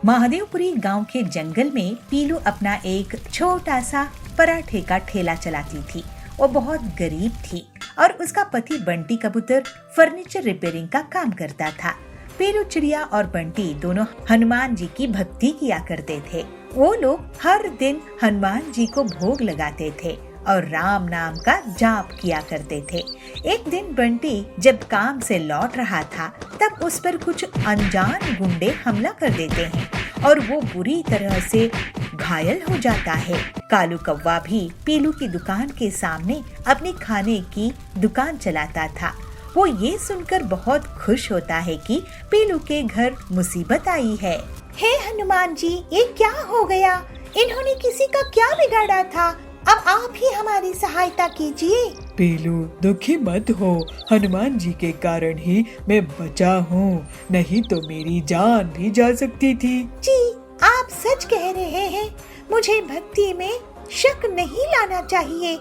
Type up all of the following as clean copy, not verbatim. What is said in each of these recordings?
महादेवपुरी गांव के जंगल में पीलू अपना एक छोटा सा पराठे का ठेला चलाती थी। वो बहुत गरीब थी और उसका पति बंटी कबूतर फर्नीचर रिपेयरिंग का काम करता था। पीलू चिड़िया और बंटी दोनों हनुमान जी की भक्ति किया करते थे। वो लोग हर दिन हनुमान जी को भोग लगाते थे और राम नाम का जाप किया करते थे। एक दिन बंटी जब काम से लौट रहा था तब उस पर कुछ अनजान गुंडे हमला कर देते हैं और वो बुरी तरह से घायल हो जाता है। कालू कौवा भी पीलू की दुकान के सामने अपने खाने की दुकान चलाता था। वो ये सुनकर बहुत खुश होता है कि पीलू के घर मुसीबत आई है। हे हनुमान जी, ये क्या हो गया? इन्होंने किसी का क्या बिगाड़ा था? अब आप ही हमारी सहायता कीजिए। पीलू, दुखी मत हो। हनुमान जी के कारण ही मैं बचा हूँ, नहीं तो मेरी जान भी जा सकती थी। जी, आप सच कह रहे हैं। मुझे भक्ति में शक नहीं लाना चाहिए।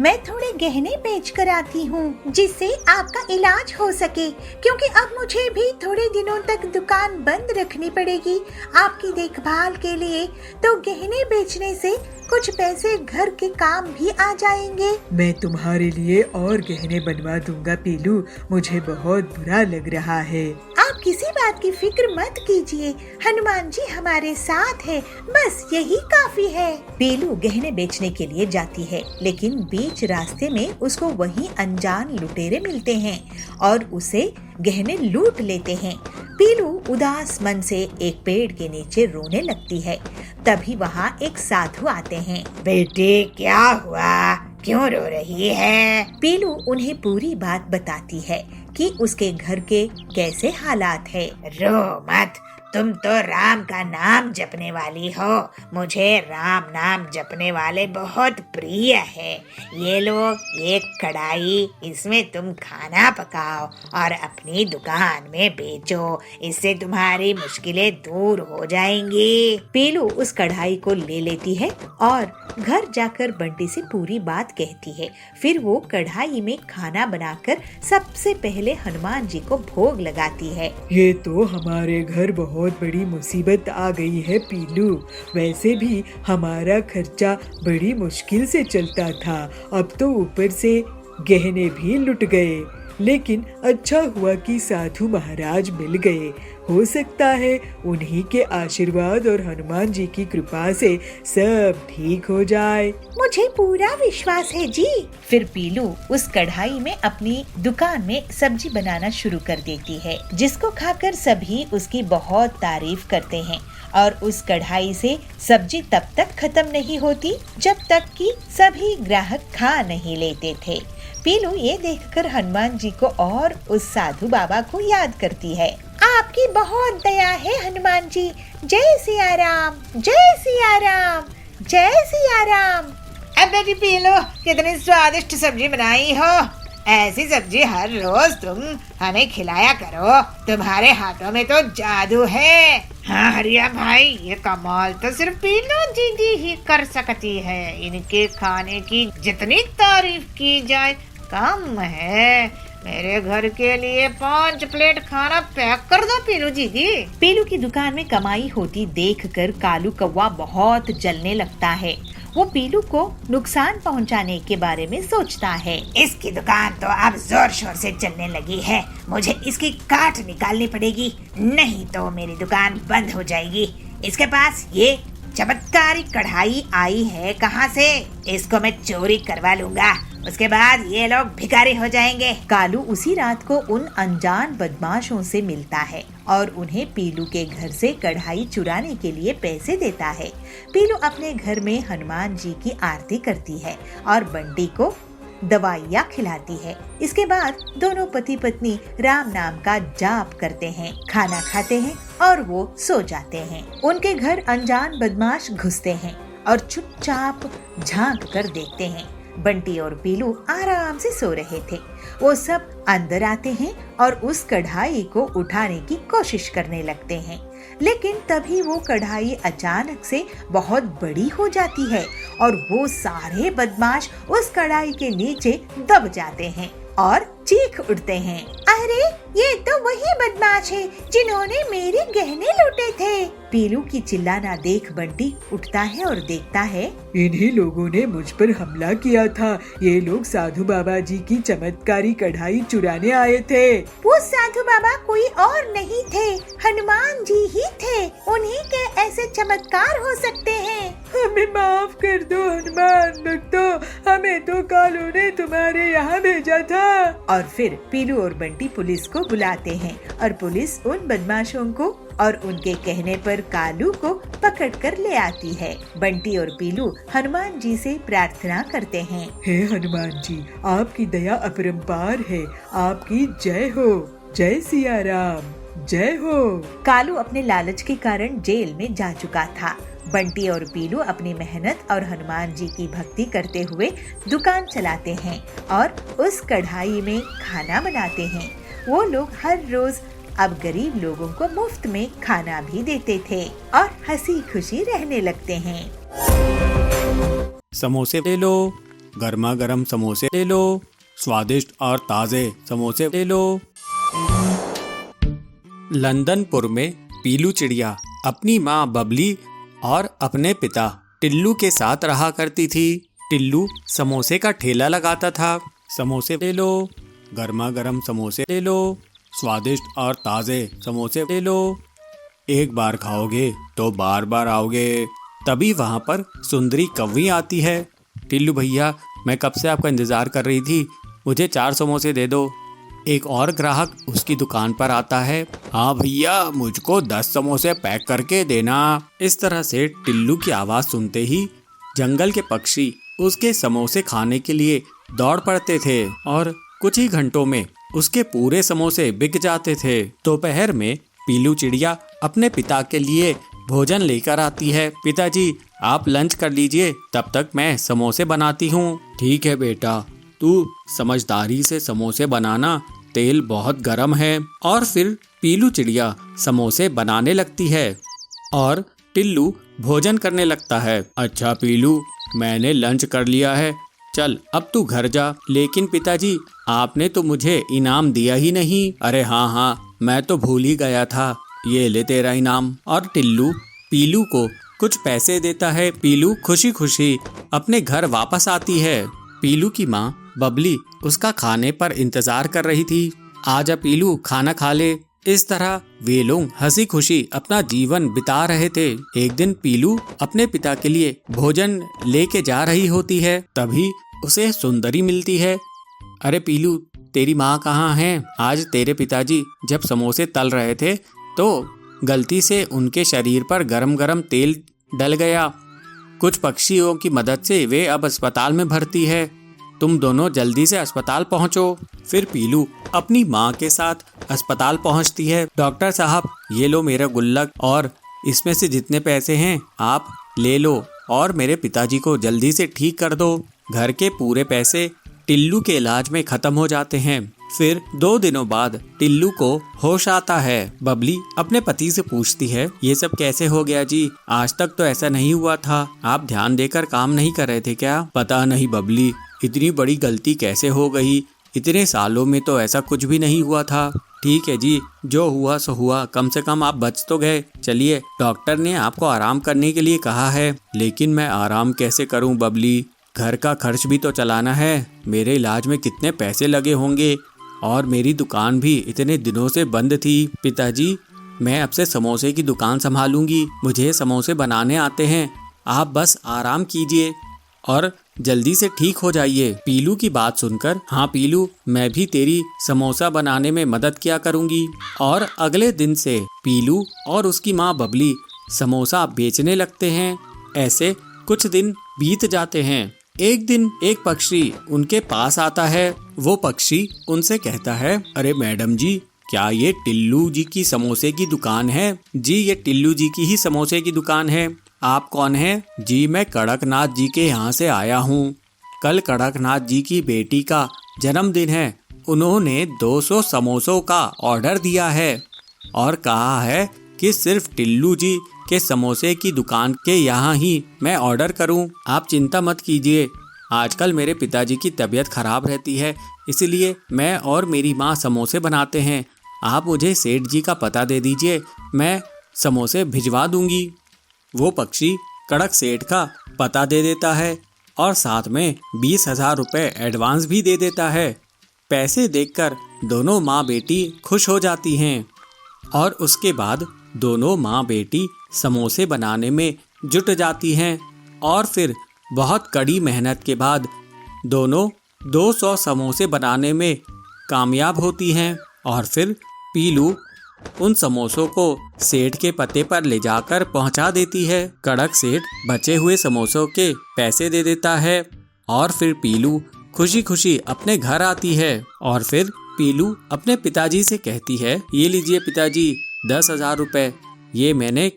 मैं थोड़े गहने बेच कर आती हूँ जिससे आपका इलाज हो सके, क्योंकि अब मुझे भी थोड़े दिनों तक दुकान बंद रखनी पड़ेगी आपकी देखभाल के लिए। तो गहने बेचने से कुछ पैसे घर के काम भी आ जाएंगे। मैं तुम्हारे लिए और गहने बनवा दूंगा पीलू, मुझे बहुत बुरा लग रहा है। आप किसी बात की फिक्र मत कीजिए, हनुमान जी हमारे साथ है, बस यही काफी है। पीलू गहने बेचने के लिए जाती है, लेकिन बीच रास्ते में उसको वही अनजान लुटेरे मिलते हैं और उसे गहने लूट लेते हैं। पीलू उदास मन से एक पेड़ के नीचे रोने लगती है। तभी वहाँ एक साधु आते हैं। बेटे, क्या हुआ? क्यों रो रही है? पीलू उन्हें पूरी बात बताती है कि उसके घर के कैसे हालात है। रो मत, तुम तो राम का नाम जपने वाली हो। मुझे राम नाम जपने वाले बहुत प्रिय है। ये लो एक कढ़ाई, इसमें तुम खाना पकाओ और अपनी दुकान में बेचो। इससे तुम्हारी मुश्किलें दूर हो जाएंगी। पीलू उस कढ़ाई को ले लेती है और घर जाकर बंटी से पूरी बात कहती है। फिर वो कढ़ाई में खाना बनाकर सबसे पहले हनुमान जी को भोग लगाती है। ये तो हमारे घर बहुत बड़ी मुसीबत आ गई है पीलू। वैसे भी हमारा खर्चा बड़ी मुश्किल से चलता था, अब तो ऊपर से गहने भी लुट गए। लेकिन अच्छा हुआ कि साधु महाराज मिल गए। हो सकता है उन्हीं के आशीर्वाद और हनुमान जी की कृपा से सब ठीक हो जाए। मुझे पूरा विश्वास है जी। फिर पीलू उस कढ़ाई में अपनी दुकान में सब्जी बनाना शुरू कर देती है, जिसको खाकर सभी उसकी बहुत तारीफ करते हैं। और उस कढ़ाई से सब्जी तब तक खत्म नहीं होती जब तक कि सभी ग्राहक खा नहीं लेते थे। पीलू ये देखकर हनुमान जी को और उस साधु बाबा को याद करती है। आपकी बहुत दया है हनुमान जी। जय सिया राम, जय सिया राम, जय सिया राम। अब बेटी पीलू, कितनी स्वादिष्ट सब्जी बनाई हो। ऐसी सब्जी हर रोज तुम हमें खिलाया करो। तुम्हारे हाथों में तो जादू है। हाँ हरिया भाई, ये कमाल तो सिर्फ पीलू दीदी ही कर सकती है। इनके खाने की जितनी तारीफ की जाए कम है। मेरे घर के लिए 5 प्लेट खाना पैक कर दो पीलू दीदी। पीलू की दुकान में कमाई होती देखकर कालू कौवा बहुत जलने लगता है। वो पीलू को नुकसान पहुंचाने के बारे में सोचता है। इसकी दुकान तो अब जोर शोर से चलने लगी है। मुझे इसकी काट निकालनी पड़ेगी, नहीं तो मेरी दुकान बंद हो जाएगी। इसके पास ये चमत्कारी कढ़ाई आई है कहाँ से? इसको मैं चोरी करवा लूंगा, उसके बाद ये लोग भिखारी हो जाएंगे। कालू उसी रात को उन अनजान बदमाशों से मिलता है और उन्हें पीलू के घर से कढ़ाई चुराने के लिए पैसे देता है। पीलू अपने घर में हनुमान जी की आरती करती है और बंटी को दवाइयाँ खिलाती है। इसके बाद दोनों पति पत्नी राम नाम का जाप करते हैं, खाना खाते हैं और वो सो जाते हैं। उनके घर अनजान बदमाश घुसते हैं और चुपचाप झांक कर देखते हैं। बंटी और पीलू आराम से सो रहे थे। वो सब अंदर आते हैं और उस कढ़ाई को उठाने की कोशिश करने लगते हैं, लेकिन तभी वो कढ़ाई अचानक से बहुत बड़ी हो जाती है और वो सारे बदमाश उस कढ़ाई के नीचे दब जाते हैं और चीख उठते हैं। अरे ये तो वही बदमाश है जिन्होंने मेरे गहने लूटे थे। पीलू की चिल्लाना देख बंटी उठता है और देखता है। इन्हीं लोगों ने मुझ पर हमला किया था। ये लोग साधु बाबा जी की चमत्कारी कढ़ाई चुराने आए थे। वो साधु बाबा कोई और नहीं थे, हनुमान जी ही थे। उन्हीं के ऐसे चमत्कार हो सकते हैं। हमें माफ कर दो हनुमान भक्तों, हमें तो कालू ने तुम्हारे यहाँ भेजा था। और फिर पीलू और बंटी पुलिस को बुलाते हैं और पुलिस उन बदमाशों को और उनके कहने पर कालू को पकड़कर ले आती है। बंटी और पीलू हनुमान जी से प्रार्थना करते हैं। हे हनुमान जी, आपकी दया अपरंपार है। आपकी जय हो। जय सिया राम, जय हो। कालू अपने लालच के कारण जेल में जा चुका था। बंटी और पीलू अपनी मेहनत और हनुमान जी की भक्ति करते हुए दुकान चलाते हैं और उस कढ़ाई में खाना बनाते हैं। वो लोग हर रोज अब गरीब लोगों को मुफ्त में खाना भी देते थे और हंसी खुशी रहने लगते हैं। समोसे ले लो, गर्मा गर्म समोसे ले लो, स्वादिष्ट और ताजे समोसे ले लो। लंदनपुर में पीलू चिड़िया अपनी माँ बबली और अपने पिता टिल्लू के साथ रहा करती थी। टिल्लू समोसे का ठेला लगाता था। समोसे ले लो, गर्मा गर्म समोसे ले लो, स्वादिष्ट और ताज़े समोसे ले लो। एक बार खाओगे तो बार बार आओगे। तभी वहाँ पर सुंदरी कौवी आती है। टिल्लू भैया, मैं कब से आपका इंतज़ार कर रही थी, मुझे 4 समोसे दे दो। एक और ग्राहक उसकी दुकान पर आता है। हाँ भैया, मुझको 10 समोसे पैक करके देना। इस तरह से टिल्लू की आवाज़ सुनते ही जंगल के पक्षी उसके समोसे खाने के लिए दौड़ पड़ते थे और कुछ ही घंटों में उसके पूरे समोसे बिक जाते थे। दोपहर में पीलू चिड़िया अपने पिता के लिए भोजन लेकर आती है। पिताजी, आप लंच कर लीजिए, तब तक मैं समोसे बनाती हूँ। ठीक है बेटा, तू समझदारी से समोसे बनाना, तेल बहुत गर्म है। और फिर पीलू चिड़िया समोसे बनाने लगती है और टिल्लू भोजन करने लगता है। अच्छा पीलू, मैंने लंच कर लिया है, चल अब तू घर जा। लेकिन पिताजी, आपने तो मुझे इनाम दिया ही नहीं। अरे हाँ, मैं तो भूल ही गया था। ये ले तेरा इनाम। और टिल्लू पीलू को कुछ पैसे देता है। पीलू खुशी खुशी अपने घर वापस आती है। पीलू की माँ बबली उसका खाने पर इंतजार कर रही थी। आजा पीलू, खाना खा ले। इस तरह वे लोग हंसी खुशी अपना जीवन बिता रहे थे। एक दिन पीलू अपने पिता के लिए भोजन लेके जा रही होती है। तभी उसे सुंदरी मिलती है। अरे पीलू, तेरी माँ कहाँ है? आज तेरे पिताजी जब समोसे तल रहे थे तो गलती से उनके शरीर पर गरम गरम तेल डल गया। कुछ पक्षियों की मदद से वे अब अस्पताल में भर्ती है। तुम दोनों जल्दी से अस्पताल पहुंचो। फिर पीलू अपनी माँ के साथ अस्पताल पहुंचती है। डॉक्टर साहब, ये लो मेरा गुल्लक और इसमें से जितने पैसे हैं आप ले लो और मेरे पिताजी को जल्दी से ठीक कर दो। घर के पूरे पैसे टिल्लू के इलाज में खत्म हो जाते हैं। फिर 2 दिनों बाद टिल्लू को होश आता है। बबली अपने पति से पूछती है, ये सब कैसे हो गया जी? आज तक तो ऐसा नहीं हुआ था। आप ध्यान देकर काम नहीं कर रहे थे क्या? पता नहीं बबली, इतनी बड़ी गलती कैसे हो गई। इतने सालों में तो ऐसा कुछ भी नहीं हुआ था। ठीक है जी, जो हुआ सो हुआ, कम से कम आप बच तो गए। चलिए, डॉक्टर ने आपको आराम करने के लिए कहा है। लेकिन मैं आराम कैसे करूं बबली? घर का खर्च भी तो चलाना है। मेरे इलाज में कितने पैसे लगे होंगे और मेरी दुकान भी इतने दिनों से बंद थी। पिताजी, मैं अब से समोसे की दुकान संभालूंगी। मुझे समोसे बनाने आते हैं। आप बस आराम कीजिए और जल्दी से ठीक हो जाइए। पीलू की बात सुनकर, हाँ पीलू, मैं भी तेरी समोसा बनाने में मदद किया करूंगी। और अगले दिन से पीलू और उसकी माँ बबली समोसा बेचने लगते हैं। ऐसे कुछ दिन बीत जाते हैं। एक दिन एक पक्षी उनके पास आता है। वो पक्षी उनसे कहता है, अरे मैडम जी, क्या ये टिल्लू जी की समोसे की दुकान है? जी, ये टिल्लू जी की ही समोसे की दुकान है। आप कौन हैं? जी, मैं कड़कनाथ जी के यहाँ से आया हूँ। कल कड़कनाथ जी की बेटी का जन्मदिन है। उन्होंने 200 समोसों का ऑर्डर दिया है और कहा है कि सिर्फ टिल्लू जी के समोसे की दुकान के यहाँ ही मैं ऑर्डर करूं। आप चिंता मत कीजिए, आजकल मेरे पिताजी की तबीयत खराब रहती है, इसलिए मैं और मेरी माँ समोसे बनाते हैं। आप मुझे सेठ जी का पता दे दीजिए, मैं समोसे भिजवा दूंगी। वो पक्षी कड़क सेठ का पता दे देता है और साथ में 20,000 रुपये एडवांस भी दे देता है। पैसे देखकर दोनों माँ बेटी खुश हो जाती हैं और उसके बाद दोनों माँ बेटी समोसे बनाने में जुट जाती हैं और फिर बहुत कड़ी मेहनत के बाद दोनों 200 समोसे बनाने में कामयाब होती हैं और फिर पीलू उन समोसों को सेठ के पते पर ले जाकर पहुंचा देती है। कड़क सेठ बचे हुए समोसों के पैसे दे देता है और फिर पीलू खुशी खुशी अपने घर आती है और फिर पीलू अपने पिताजी से कहती है, ये लीजिए पिताजी 10,000 रुपये, ये मैंने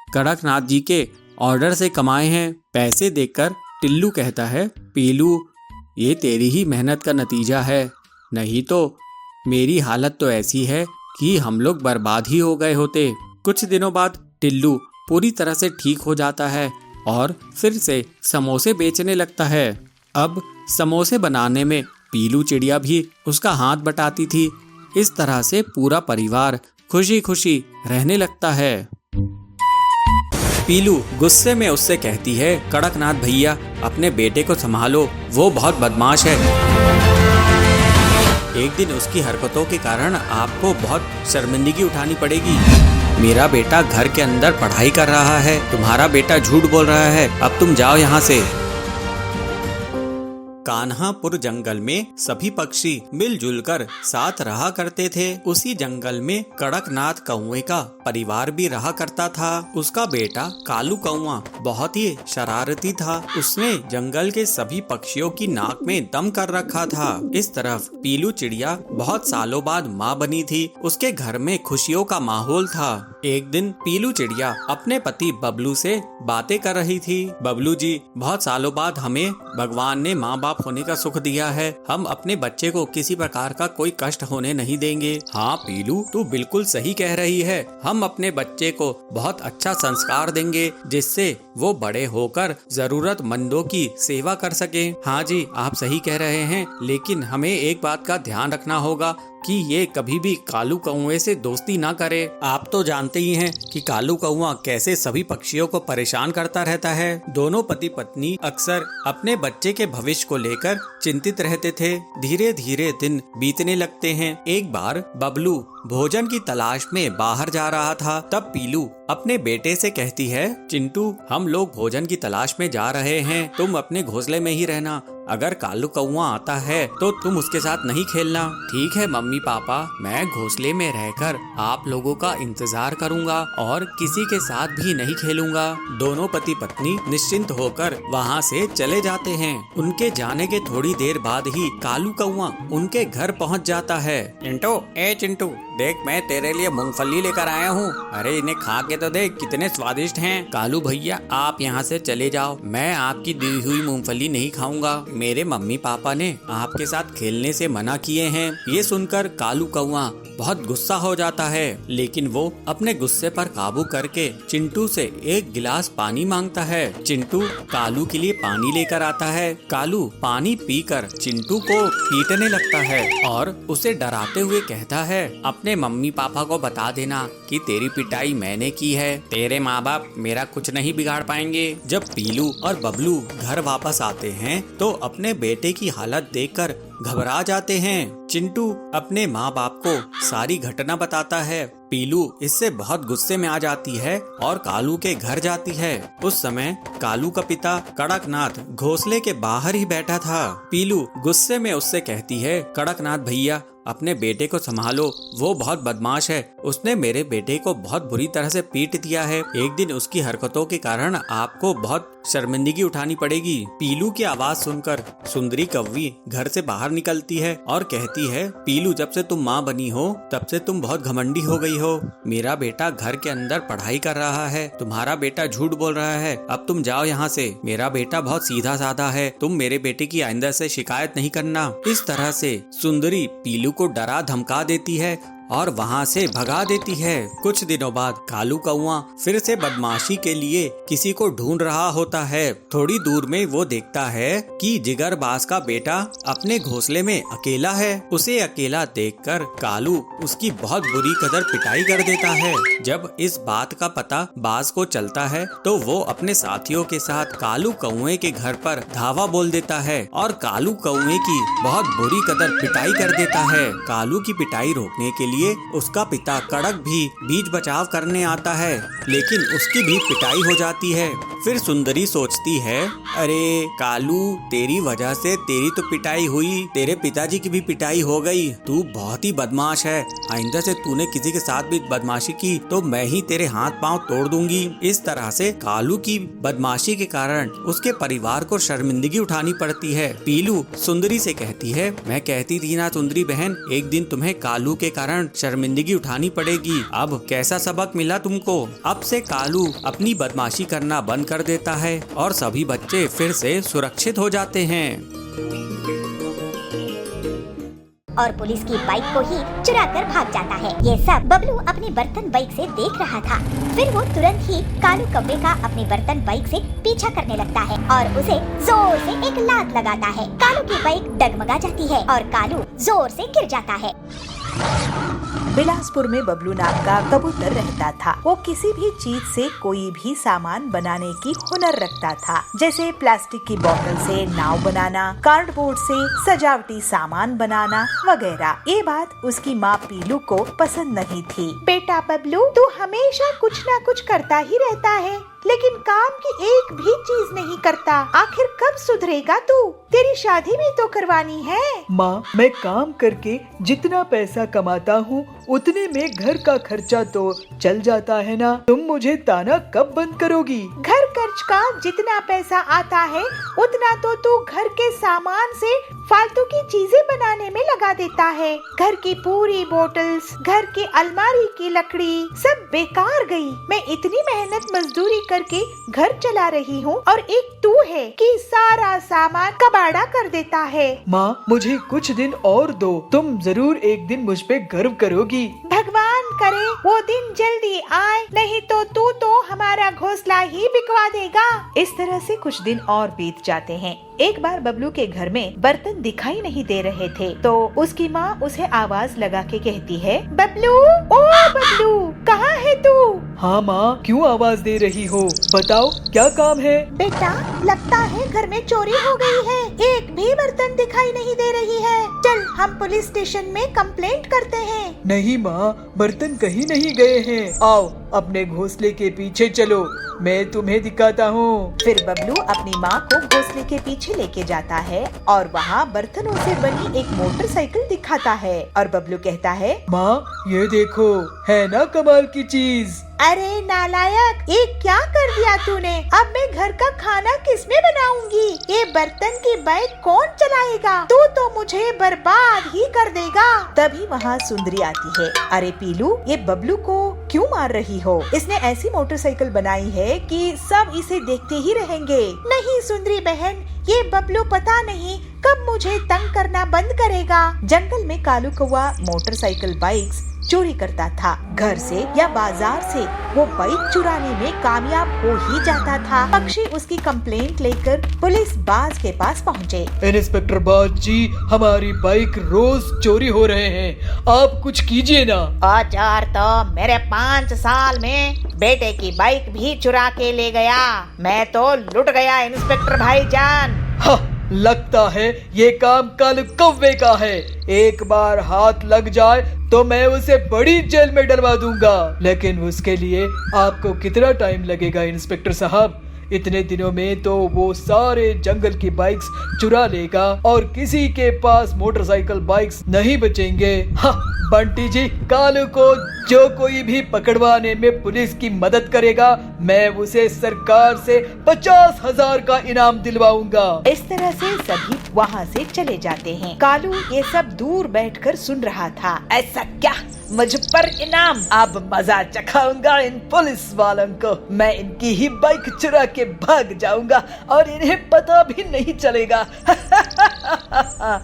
कड़कनाथ जी के ऑर्डर से कमाए हैं। पैसे देखकर टिल्लू कहता है, पीलू ये तेरी ही मेहनत का नतीजा है, नहीं तो मेरी हालत तो ऐसी है कि हम लोग बर्बाद ही हो गए होते। कुछ दिनों बाद टिल्लू पूरी तरह से ठीक हो जाता है और फिर से समोसे बेचने लगता है। अब समोसे बनाने में पीलू चिड़िया भी उसका हाथ बटाती थी। इस तरह से पूरा परिवार खुशी खुशी रहने लगता है। पीलू गुस्से में उससे कहती है, कड़कनाथ भैया अपने बेटे को संभालो, वो बहुत बदमाश है। एक दिन उसकी हरकतों के कारण आपको बहुत शर्मिंदगी उठानी पड़ेगी। मेरा बेटा घर के अंदर पढ़ाई कर रहा है, तुम्हारा बेटा झूठ बोल रहा है, अब तुम जाओ यहाँ से। कान्हापुर जंगल में सभी पक्षी मिलजुल कर साथ रहा करते थे। उसी जंगल में कड़कनाथ कौवे का परिवार भी रहा करता था। उसका बेटा कालू कौवा बहुत ही शरारती था। उसने जंगल के सभी पक्षियों की नाक में दम कर रखा था। इस तरफ पीलू चिड़िया बहुत सालों बाद माँ बनी थी। उसके घर में खुशियों का माहौल था। एक दिन पीलू चिड़िया अपने पति बबलू से बातें कर रही थी। बबलू जी, बहुत सालों बाद हमें भगवान ने माँ बाप होने का सुख दिया है, हम अपने बच्चे को किसी प्रकार का कोई कष्ट होने नहीं देंगे। हाँ पीलू, तू बिल्कुल सही कह रही है, हम अपने बच्चे को बहुत अच्छा संस्कार देंगे जिससे वो बड़े होकर जरूरतमंदों की सेवा कर सके। हाँ जी, आप सही कह रहे हैं, लेकिन हमें एक बात का ध्यान रखना होगा कि ये कभी भी कालू कौवे से दोस्ती ना करे। आप तो जानते ही हैं कि कालू कौवा कैसे सभी पक्षियों को परेशान करता रहता है। दोनों पति पत्नी अक्सर अपने बच्चे के भविष्य को लेकर चिंतित रहते थे। धीरे धीरे दिन बीतने लगते हैं। एक बार बबलू भोजन की तलाश में बाहर जा रहा था। तब पीलू अपने बेटे से कहती है, चिंटू, हम लोग भोजन की तलाश में जा रहे हैं, तुम अपने घोंसले में ही रहना। अगर कालू कौवा आता है तो तुम उसके साथ नहीं खेलना। ठीक है मम्मी पापा, मैं घोंसले में रहकर आप लोगों का इंतजार करूंगा और किसी के साथ भी नहीं खेलूंगा। दोनों पति पत्नी निश्चिंत होकर वहाँ से चले जाते हैं। उनके जाने के थोड़ी देर बाद ही कालू कौवा उनके घर पहुँच जाता है। चिंटू, ए चिंटू, देख मैं तेरे लिए मूंगफली लेकर आया हूँ। अरे इन्हें खा के तो देख, कितने स्वादिष्ट हैं। कालू भैया, आप यहाँ से चले जाओ, मैं आपकी दी हुई मूंगफली नहीं खाऊंगा। मेरे मम्मी पापा ने आपके साथ खेलने से मना किए हैं। ये सुनकर कालू कौवा बहुत गुस्सा हो जाता है, लेकिन वो अपने गुस्से पर काबू करके चिंटू से एक गिलास पानी मांगता है। चिंटू कालू के लिए पानी लेकर आता है। कालू पानी पीकर चिंटू को पीटने लगता है और उसे डराते हुए कहता है, अपने मम्मी पापा को बता देना कि तेरी पिटाई मैंने की है, तेरे माँ बाप मेरा कुछ नहीं बिगाड़ पाएंगे। जब पीलू और बबलू घर वापस आते हैं तो अपने बेटे की हालत देखकर घबरा जाते हैं। चिंटू अपने माँ बाप को सारी घटना बताता है। पीलू इससे बहुत गुस्से में आ जाती है और कालू के घर जाती है। उस समय कालू का पिता कड़कनाथ घोंसले के बाहर ही बैठा था। पीलू गुस्से में उससे कहती है, कड़कनाथ भैया अपने बेटे को संभालो, वो बहुत बदमाश है, उसने मेरे बेटे को बहुत बुरी तरह से पीट दिया है। एक दिन उसकी हरकतों के कारण आपको बहुत शर्मिंदगी उठानी पड़ेगी। पीलू की आवाज सुनकर सुंदरी कौवी घर से बाहर निकलती है और कहती है, पीलू जब से तुम माँ बनी हो तब से तुम बहुत घमंडी हो गई हो। मेरा बेटा घर के अंदर पढ़ाई कर रहा है, तुम्हारा बेटा झूठ बोल रहा है, अब तुम जाओ यहाँ से। मेरा बेटा बहुत सीधा साधा है, तुम मेरे बेटे की आइंदा से शिकायत नहीं करना। इस तरह से सुंदरी पीलू को डरा धमका देती है और वहाँ से भगा देती है। कुछ दिनों बाद कालू कौआ फिर से बदमाशी के लिए किसी को ढूंढ रहा होता है। थोड़ी दूर में वो देखता है कि जिगर बाज का बेटा अपने घोंसले में अकेला है। उसे अकेला देखकर कालू उसकी बहुत बुरी कदर पिटाई कर देता है। जब इस बात का पता बाज को चलता है तो वो अपने साथियों के साथ कालू कौए के घर पर धावा बोल देता है और कालू कौए की बहुत बुरी कदर पिटाई कर देता है। कालू की पिटाई रोकने के लिए उसका पिता कड़क भी बीच बचाव करने आता है, लेकिन उसकी भी पिटाई हो जाती है। फिर सुंदरी सोचती है, अरे कालू, तेरी वजह से तेरी तो पिटाई हुई, तेरे पिताजी की भी पिटाई हो गई। तू बहुत ही बदमाश है। आइंदा से तूने किसी के साथ भी बदमाशी की तो मैं ही तेरे हाथ पांव तोड़ दूंगी। इस तरह से कालू की बदमाशी के कारण उसके परिवार को शर्मिंदगी उठानी पड़ती है। पीलू सुंदरी से कहती है, मैं कहती थी ना सुंदरी बहन, एक दिन तुम्हें कालू के कारण शर्मिंदगी उठानी पड़ेगी। अब कैसा सबक मिला तुमको? अब से कालू अपनी बदमाशी करना बंद कर देता है और सभी बच्चे फिर से सुरक्षित हो जाते हैं। और पुलिस की बाइक को ही चुरा कर भाग जाता है। ये सब बबलू अपनी बर्तन बाइक से देख रहा था। फिर वो तुरंत ही कालू कौवे का अपनी बर्तन बाइक से पीछा करने लगता है और उसे जोर से एक लात लगाता है। कालू की बाइक डगमगा जाती है और कालू जोर से गिर जाता है। बिलासपुर में बबलू नाम का कबूतर रहता था। वो किसी भी चीज से कोई भी सामान बनाने की हुनर रखता था, जैसे प्लास्टिक की बोतल से नाव बनाना, कार्डबोर्ड से सजावटी सामान बनाना वगैरह। ये बात उसकी माँ पीलू को पसंद नहीं थी। बेटा बबलू, तू हमेशा कुछ न कुछ करता ही रहता है, लेकिन काम की एक भी चीज नहीं करता। आखिर कब सुधरेगा तू? तेरी शादी भी तो करवानी है। माँ, मैं काम करके जितना पैसा कमाता हूँ उतने में घर का खर्चा तो चल जाता है ना। तुम मुझे ताना कब बंद करोगी? घर खर्च का जितना पैसा आता है उतना तो तू घर के सामान से फालतू की चीजें बनाने में लगा देता है। घर की पूरी बोतल्स, घर की अलमारी की लकड़ी सब बेकार गई। मैं इतनी मेहनत मजदूरी करके घर चला रही हूँ और एक तू है कि सारा सामान कबाड़ा कर देता है। माँ, मुझे कुछ दिन और दो, तुम जरूर एक दिन मुझ पे गर्व करोगी। भगवान करे वो दिन जल्दी आए, नहीं तो तू तो हमारा घोंसला ही बिकवा देगा। इस तरह से कुछ दिन और बीत जाते हैं। एक बार बबलू के घर में बर्तन दिखाई नहीं दे रहे थे तो उसकी माँ उसे आवाज लगा के कहती है, बबलू, ओ बबलू, कहाँ है तू? हाँ माँ, क्यों आवाज दे रही हो? बताओ क्या काम है? बेटा, लगता है घर में चोरी हो गई है। एक भी बर्तन दिखाई नहीं दे रही है। चल हम पुलिस स्टेशन में कंप्लेंट करते हैं। नहीं माँ, बर्तन कहीं नहीं गए हैं। आओ अपने घोंसले के पीछे चलो, मैं तुम्हें दिखाता हूँ। फिर बबलू अपनी माँ को घोंसले के पीछे लेके जाता है और वहाँ बर्तनों से बनी एक मोटरसाइकिल दिखाता है और बबलू कहता है, माँ ये देखो, है ना कमाल की चीज। अरे नालायक, ये क्या कर दिया तूने? अब मैं घर का खाना किसमें बनाऊंगी? ये बर्तन की बाइक कौन चलाएगा? तू तो मुझे बर्बाद ही कर देगा। तभी वहाँ सुंदरी आती है। अरे पीलू, ये बबलू को क्यों मार रही हो? इसने ऐसी मोटरसाइकिल बनाई है कि सब इसे देखते ही रहेंगे। नहीं सुंदरी बहन, ये बबलू पता नहीं कब मुझे तंग करना बंद करेगा। जंगल में कालू कौवा मोटरसाइकिल बाइक्स चोरी करता था। घर से या बाजार से वो बाइक चुराने में कामयाब हो ही जाता था। पक्षी उसकी कंप्लेंट लेकर पुलिस बाज के पास पहुँचे। इंस्पेक्टर बाज जी, हमारी बाइक रोज चोरी हो रहे हैं, आप कुछ कीजिए ना। औजार तो मेरे 5 साल में बेटे की बाइक भी चुरा के ले गया। मैं तो लुट गया इंस्पेक्टर भाईजान। हाँ, लगता है ये काम कालू कौवे का है। एक बार हाथ लग जाए तो मैं उसे बड़ी जेल में डलवा दूंगा। लेकिन उसके लिए आपको कितना टाइम लगेगा इंस्पेक्टर साहब? इतने दिनों में तो वो सारे जंगल की बाइक्स चुरा लेगा और किसी के पास मोटरसाइकिल बाइक्स नहीं बचेंगे। हाँ, बंटी जी, कालू को जो कोई भी पकड़वाने में पुलिस की मदद करेगा, मैं उसे सरकार से 50,000 का इनाम दिलवाऊंगा। इस तरह से सभी वहाँ से चले जाते हैं। कालू ये सब दूर बैठकर सुन रहा था। ऐसा क्या? मुझ पर इनाम? अब मजा चखाऊंगा इन पुलिस वालों को। मैं इनकी ही बाइक चुरा के भाग जाऊंगा और इन्हें पता भी नहीं चलेगा।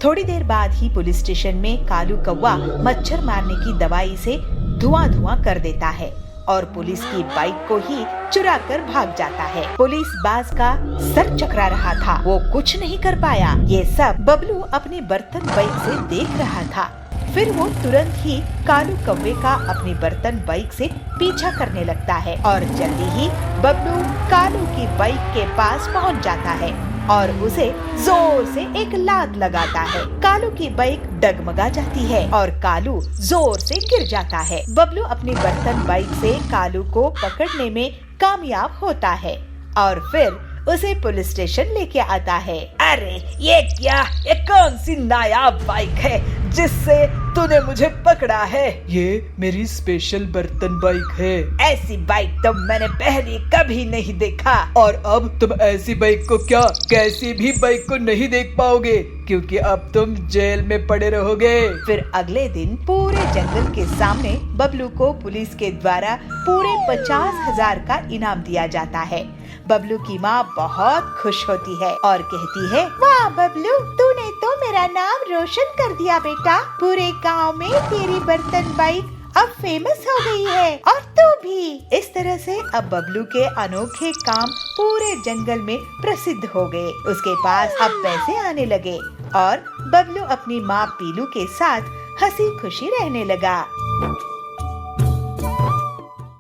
थोड़ी देर बाद ही पुलिस स्टेशन में कालू कौवा मच्छर मारने की दवाई से धुआं धुआं कर देता है और पुलिस की बाइक को ही चुरा कर भाग जाता है। पुलिस बाज का सर चकरा रहा था, वो कुछ नहीं कर पाया। ये सब बबलू अपने बर्तन बाइक से देख रहा था। फिर वो तुरंत ही कालू कौवे का अपनी बर्तन बाइक से पीछा करने लगता है और जल्दी ही बबलू कालू की बाइक के पास पहुंच जाता है और उसे जोर से एक लात लगाता है। कालू की बाइक डगमगा जाती है और कालू जोर से गिर जाता है। बबलू अपनी बर्तन बाइक से कालू को पकड़ने में कामयाब होता है और फिर उसे पुलिस स्टेशन लेके आता है। अरे ये कौन सी नायाब बाइक है जिससे तूने मुझे पकड़ा है? ये मेरी स्पेशल बर्तन बाइक है। ऐसी बाइक तो मैंने पहले कभी नहीं देखा। और अब तुम ऐसी बाइक को क्या कैसी भी बाइक को नहीं देख पाओगे, क्योंकि अब तुम जेल में पड़े रहोगे। फिर अगले दिन पूरे जंगल के सामने बबलू को पुलिस के द्वारा पूरे 50,000 का इनाम दिया जाता है। बबलू की माँ बहुत खुश होती है और कहती है, वाह बबलू, तूने तो मेरा नाम रोशन कर दिया बेटा। पूरे गांव में तेरी बर्तन बाइक अब फेमस हो गई है और तू भी। इस तरह से अब बबलू के अनोखे काम पूरे जंगल में प्रसिद्ध हो गए। उसके पास अब पैसे आने लगे और बबलू अपनी माँ पीलू के साथ हंसी खुशी रहने लगा।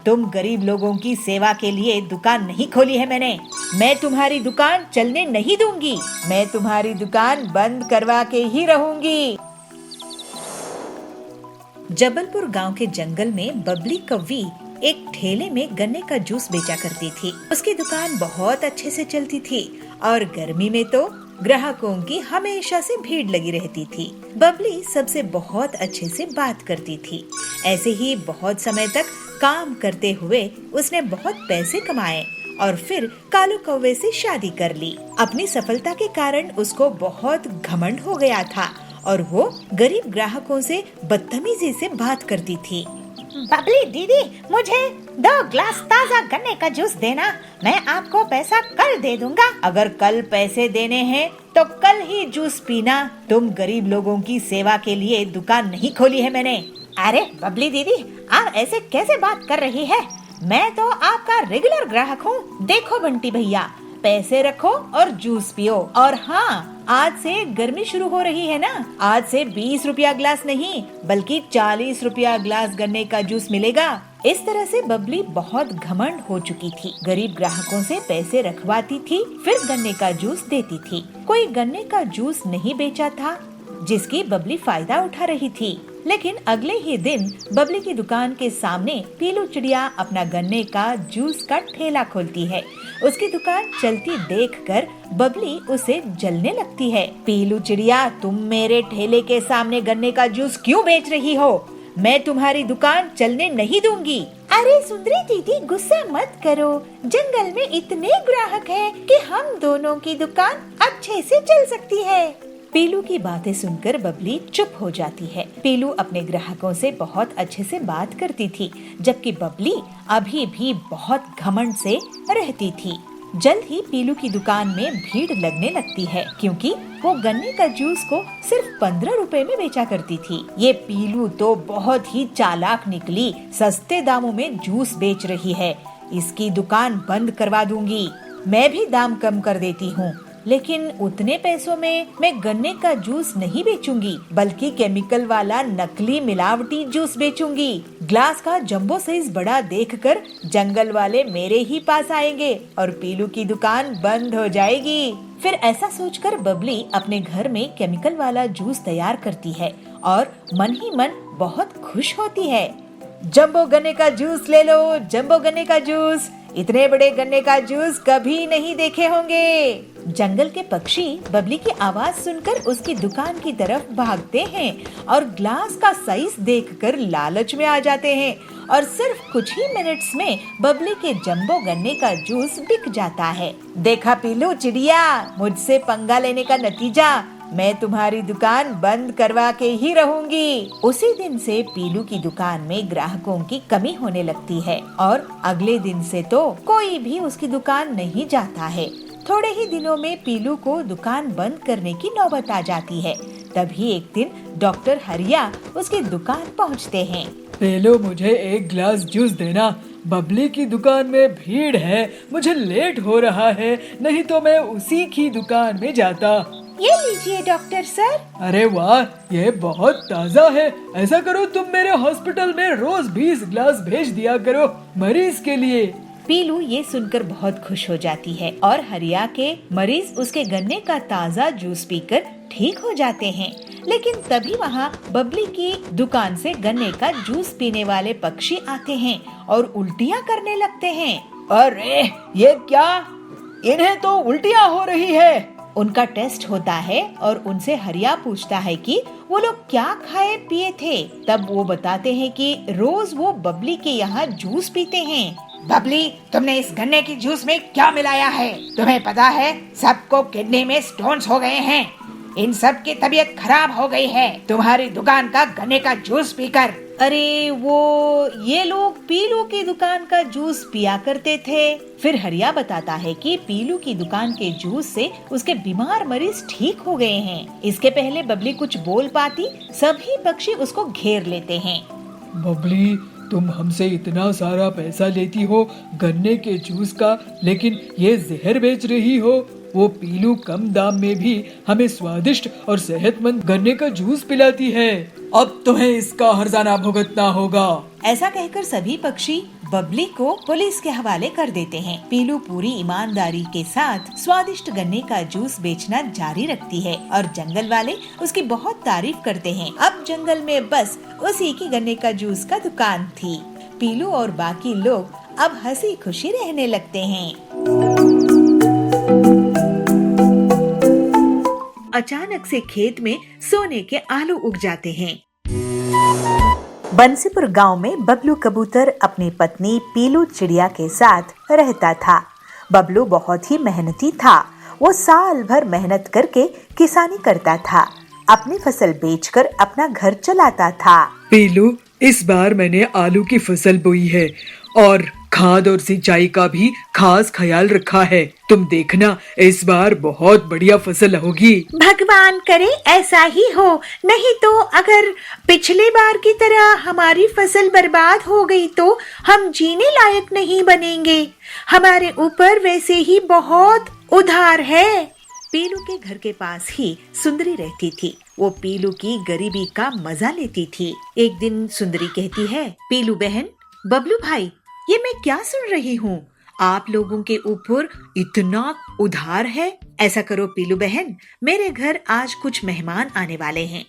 तुम गरीब लोगों की सेवा के लिए दुकान नहीं खोली है मैंने। मैं तुम्हारी दुकान चलने नहीं दूंगी। मैं तुम्हारी दुकान बंद करवा के ही रहूंगी। जबलपुर गांव के जंगल में बबली कौवी एक ठेले में गन्ने का जूस बेचा करती थी। उसकी दुकान बहुत अच्छे से चलती थी और गर्मी में तो ग्राहकों की हमेशा से भीड़ लगी रहती थी। बबली सबसे बहुत अच्छे से बात करती थी। ऐसे ही बहुत समय तक काम करते हुए उसने बहुत पैसे कमाए और फिर कालू कौवे से शादी कर ली। अपनी सफलता के कारण उसको बहुत घमंड हो गया था और वो गरीब ग्राहकों से बदतमीजी से बात करती थी। बबली दीदी, मुझे 2 ग्लास ताजा गन्ने का जूस देना। मैं आपको पैसा कल दे दूंगा। अगर कल पैसे देने हैं तो कल ही जूस पीना। तुम गरीब लोगों की सेवा के लिए दुकान नहीं खोली है मैंने। अरे बबली दीदी, आप ऐसे कैसे बात कर रही है? मैं तो आपका रेगुलर ग्राहक हूँ। देखो बंटी भैया, पैसे रखो और जूस पियो। और हाँ, आज से गर्मी शुरू हो रही है ना, आज से 20 रुपया ग्लास नहीं बल्कि 40 रुपया ग्लास गन्ने का जूस मिलेगा। इस तरह से बबली बहुत घमंड हो चुकी थी। गरीब ग्राहकों से पैसे रखवाती थी, फिर गन्ने का जूस देती थी। कोई गन्ने का जूस नहीं बेचा था जिसकी बबली फायदा उठा रही थी। लेकिन अगले ही दिन बबली की दुकान के सामने पीलू चिड़िया अपना गन्ने का जूस का ठेला खोलती है। उसकी दुकान चलती देखकर बबली उसे जलने लगती है। पीलू चिड़िया, तुम मेरे ठेले के सामने गन्ने का जूस क्यों बेच रही हो? मैं तुम्हारी दुकान चलने नहीं दूंगी। अरे सुंदरी दीदी, गुस्सा मत करो। जंगल में इतने ग्राहक हैं कि हम दोनों की दुकान अच्छे से चल सकती है। पीलू की बातें सुनकर बबली चुप हो जाती है। पीलू अपने ग्राहकों से बहुत अच्छे से बात करती थी, जबकि बबली अभी भी बहुत घमंड से रहती थी। जल्द ही पीलू की दुकान में भीड़ लगने लगती है, क्योंकि वो गन्ने का जूस को सिर्फ 15 रुपए में बेचा करती थी। ये पीलू तो बहुत ही चालाक निकली, सस्ते दामों में जूस बेच रही है। इसकी दुकान बंद करवा दूंगी। मैं भी दाम कम कर देती हूँ, लेकिन उतने पैसों में मैं गन्ने का जूस नहीं बेचूंगी, बल्कि केमिकल वाला नकली मिलावटी जूस बेचूंगी। ग्लास का जंबो साइज बड़ा देखकर जंगल वाले मेरे ही पास आएंगे और पीलू की दुकान बंद हो जाएगी। फिर ऐसा सोचकर बबली अपने घर में केमिकल वाला जूस तैयार करती है और मन ही मन बहुत खुश होती है। जंबो गन्ने का जूस ले लो, जंबो गन्ने का जूस। इतने बड़े गन्ने का जूस कभी नहीं देखे होंगे। जंगल के पक्षी बबली की आवाज सुनकर उसकी दुकान की तरफ भागते हैं और ग्लास का साइज देखकर लालच में आ जाते हैं और सिर्फ कुछ ही मिनट्स में बबली के जंबो गन्ने का जूस बिक जाता है। देखा पीलू चिड़िया, मुझसे पंगा लेने का नतीजा, मैं तुम्हारी दुकान बंद करवा के ही रहूंगी। उसी दिन से पीलू की दुकान में ग्राहकों की कमी होने लगती है और अगले दिन से तो कोई भी उसकी दुकान नहीं जाता है। थोड़े ही दिनों में पीलू को दुकान बंद करने की नौबत आ जाती है। तभी एक दिन डॉक्टर हरिया उसकी दुकान पहुंचते हैं। पेलो, मुझे एक गिलास जूस देना। बबली की दुकान में भीड़ है, मुझे लेट हो रहा है, नहीं तो मैं उसी की दुकान में जाता। ये लीजिए डॉक्टर सर। अरे वाह, ये बहुत ताज़ा है। ऐसा करो, तुम मेरे हॉस्पिटल में रोज 20 गिलास भेज दिया करो मरीज के लिए। पीलू ये सुनकर बहुत खुश हो जाती है और हरिया के मरीज उसके गन्ने का ताज़ा जूस पीकर ठीक हो जाते हैं। लेकिन तभी वहाँ बबली की दुकान से गन्ने का जूस पीने वाले पक्षी आते हैं और उल्टियाँ करने लगते हैं। अरे ये क्या, इन्हें तो उल्टियाँ हो रही है। उनका टेस्ट होता है और उनसे हरिया पूछता है कि वो लोग क्या खाए पिए थे। तब वो बताते हैं कि रोज वो बबली के यहाँ जूस पीते हैं। बबली, तुमने इस गन्ने की जूस में क्या मिलाया है? तुम्हें पता है सबको किडनी में स्टोन्स हो गए हैं। इन सब की तबीयत खराब हो गई है तुम्हारी दुकान का गन्ने का जूस पीकर। अरे ये लोग पीलू की दुकान का जूस पिया करते थे। फिर हरिया बताता है कि पीलू की दुकान के जूस से उसके बीमार मरीज ठीक हो गए हैं। इसके पहले बबली कुछ बोल पाती, सभी पक्षी उसको घेर लेते हैं। बबली, तुम हमसे इतना सारा पैसा लेती हो गन्ने के जूस का, लेकिन ये जहर बेच रही हो। वो पीलू कम दाम में भी हमें स्वादिष्ट और सेहतमंद गन्ने का जूस पिलाती है। अब तुम्हें इसका हर्जाना भुगतना होगा। ऐसा कहकर सभी पक्षी बबली को पुलिस के हवाले कर देते हैं। पीलू पूरी ईमानदारी के साथ स्वादिष्ट गन्ने का जूस बेचना जारी रखती है और जंगल वाले उसकी बहुत तारीफ करते हैं। अब जंगल में बस उसी की गन्ने का जूस का दुकान थी। पीलू और बाकी लोग अब हंसी खुशी रहने लगते हैं। अचानक से खेत में सोने के आलू उग जाते हैं। बंसीपुर गांव में बबलू कबूतर अपनी पत्नी पीलू चिड़िया के साथ रहता था। बबलू बहुत ही मेहनती था। वो साल भर मेहनत करके किसानी करता था, अपनी फसल बेचकर अपना घर चलाता था। पीलू, इस बार मैंने आलू की फसल बोई है और खाद और सिंचाई का भी खास ख्याल रखा है। तुम देखना, इस बार बहुत बढ़िया फसल होगी। भगवान करे ऐसा ही हो, नहीं तो अगर पिछले बार की तरह हमारी फसल बर्बाद हो गई तो हम जीने लायक नहीं बनेंगे। हमारे ऊपर वैसे ही बहुत उधार है। पीलू के घर के पास ही सुंदरी रहती थी। वो पीलू की गरीबी का मजा लेती थी। एक दिन सुंदरी कहती है, पीलू बहन, बबलू भाई, ये मैं क्या सुन रही हूँ? आप लोगों के ऊपर इतना उधार है। ऐसा करो पीलू बहन, मेरे घर आज कुछ मेहमान आने वाले हैं।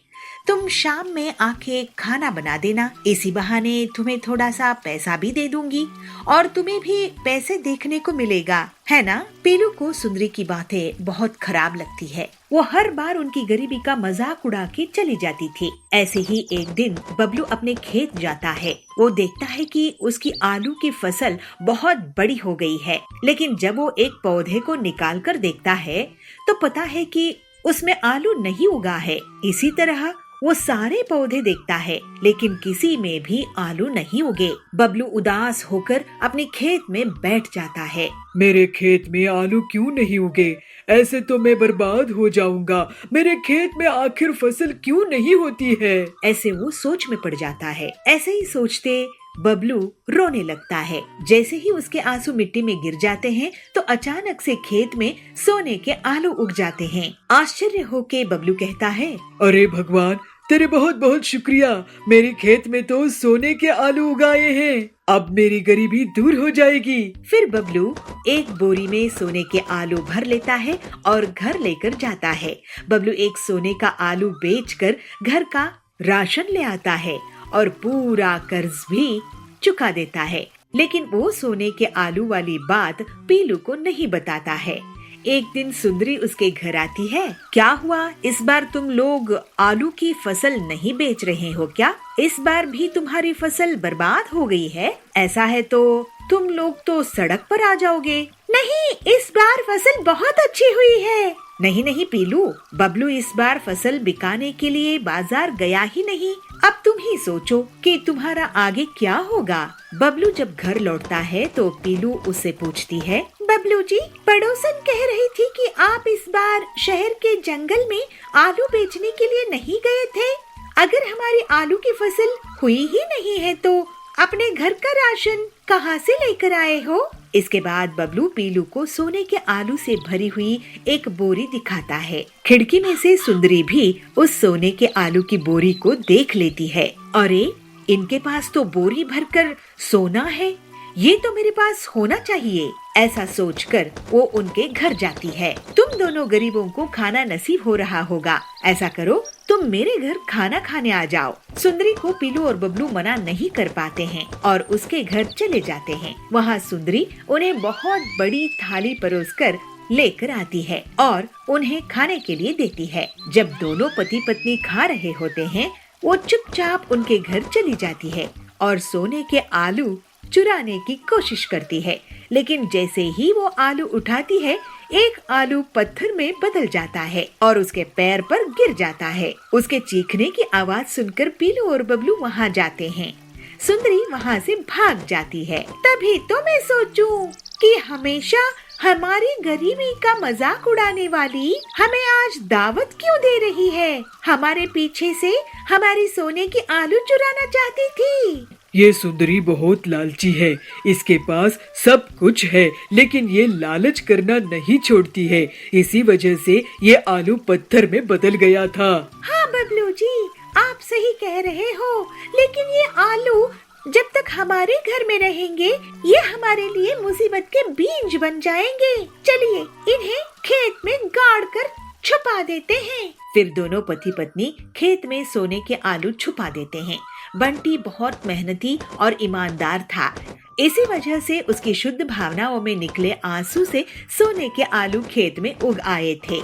तुम शाम में आके खाना बना देना। इसी बहाने तुम्हें थोड़ा सा पैसा भी दे दूंगी और तुम्हें भी पैसे देखने को मिलेगा, है ना? पीलू को सुंदरी की बातें बहुत खराब लगती है। वो हर बार उनकी गरीबी का मजाक उड़ा के चली जाती थी। ऐसे ही एक दिन बबलू अपने खेत जाता है। वो देखता है कि उसकी आलू की फसल बहुत बड़ी हो गई है, लेकिन जब वो एक पौधे को निकाल कर देखता है तो पता है कि उसमें आलू नहीं उगा है। इसी तरह वो सारे पौधे देखता है, लेकिन किसी में भी आलू नहीं उगे। बबलू उदास होकर अपने खेत में बैठ जाता है। मेरे खेत में आलू क्यों नहीं उगे? ऐसे तो मैं बर्बाद हो जाऊंगा। मेरे खेत में आखिर फसल क्यों नहीं होती है? ऐसे वो सोच में पड़ जाता है। ऐसे ही सोचते बबलू रोने लगता है। जैसे ही उसके आंसू मिट्टी में गिर जाते हैं तो अचानक से खेत में सोने के आलू उग जाते हैं। आश्चर्य होके बबलू कहता है, अरे भगवान, तेरे बहुत बहुत शुक्रिया। मेरे खेत में तो सोने के आलू उगाए हैं। अब मेरी गरीबी दूर हो जाएगी। फिर बबलू एक बोरी में सोने के आलू भर लेता है और घर लेकर जाता है। बबलू एक सोने का आलू बेचकर घर का राशन ले आता है और पूरा कर्ज भी चुका देता है। लेकिन वो सोने के आलू वाली बात पीलू को नहीं बताता है। एक दिन सुंदरी उसके घर आती है। क्या हुआ, इस बार तुम लोग आलू की फसल नहीं बेच रहे हो क्या? इस बार भी तुम्हारी फसल बर्बाद हो गई है? ऐसा है तो तुम लोग तो सड़क पर आ जाओगे। नहीं, इस बार फसल बहुत अच्छी हुई है। नहीं पीलू, बबलू इस बार फसल बिकाने के लिए बाजार गया ही नहीं। अब तुम ही सोचो कि तुम्हारा आगे क्या होगा। बबलू जब घर लौटता है तो पीलू उससे पूछती है, बबलू जी, पड़ोसन कह रही थी कि आप इस बार शहर के जंगल में आलू बेचने के लिए नहीं गए थे। अगर हमारी आलू की फसल हुई ही नहीं है तो अपने घर का राशन कहाँ से लेकर आए हो? इसके बाद बबलू पीलू को सोने के आलू से भरी हुई एक बोरी दिखाता है। खिड़की में से सुंदरी भी उस सोने के आलू की बोरी को देख लेती है। अरे, इनके पास तो बोरी भरकर सोना है, ये तो मेरे पास होना चाहिए। ऐसा सोचकर वो उनके घर जाती है। तुम दोनों गरीबों को खाना नसीब हो रहा होगा, ऐसा करो तुम मेरे घर खाना खाने आ जाओ। सुंदरी को पीलू और बबलू मना नहीं कर पाते हैं और उसके घर चले जाते हैं। वहाँ सुंदरी उन्हें बहुत बड़ी थाली परोसकर लेकर आती है और उन्हें खाने के लिए देती है। जब दोनों पति पत्नी खा रहे होते हैं, वो चुपचाप उनके घर चली जाती है और सोने के आलू चुराने की कोशिश करती है। लेकिन जैसे ही वो आलू उठाती है, एक आलू पत्थर में बदल जाता है और उसके पैर पर गिर जाता है। उसके चीखने की आवाज सुनकर पीलू और बबलू वहाँ जाते हैं। सुंदरी वहाँ से भाग जाती है। तभी तो मैं सोचूं कि हमेशा हमारी गरीबी का मजाक उड़ाने वाली हमें आज दावत क्यों दे रही है? हमारे पीछे से हमारी सोने की आलू चुराना चाहती थी। ये सुंदरी बहुत लालची है, इसके पास सब कुछ है लेकिन ये लालच करना नहीं छोड़ती है। इसी वजह से ये आलू पत्थर में बदल गया था। हाँ बबलू जी, आप सही कह रहे हो, लेकिन ये आलू जब तक हमारे घर में रहेंगे, ये हमारे लिए मुसीबत के बीज बन जाएंगे। चलिए इन्हें खेत में गाड़ कर छुपा देते हैं। फिर दोनों पति पत्नी खेत में सोने के आलू छुपा देते हैं। बंटी बहुत मेहनती और ईमानदार था, इसी वजह से उसकी शुद्ध भावनाओं में निकले आंसू से सोने के आलू खेत में उग आए थे।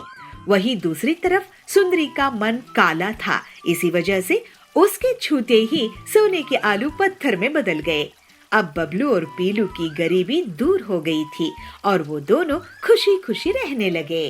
वहीं दूसरी तरफ सुंदरी का मन काला था, इसी वजह से उसके छूते ही सोने के आलू पत्थर में बदल गए। अब बबलू और पीलू की गरीबी दूर हो गई थी और वो दोनों खुशी खुशी रहने लगे।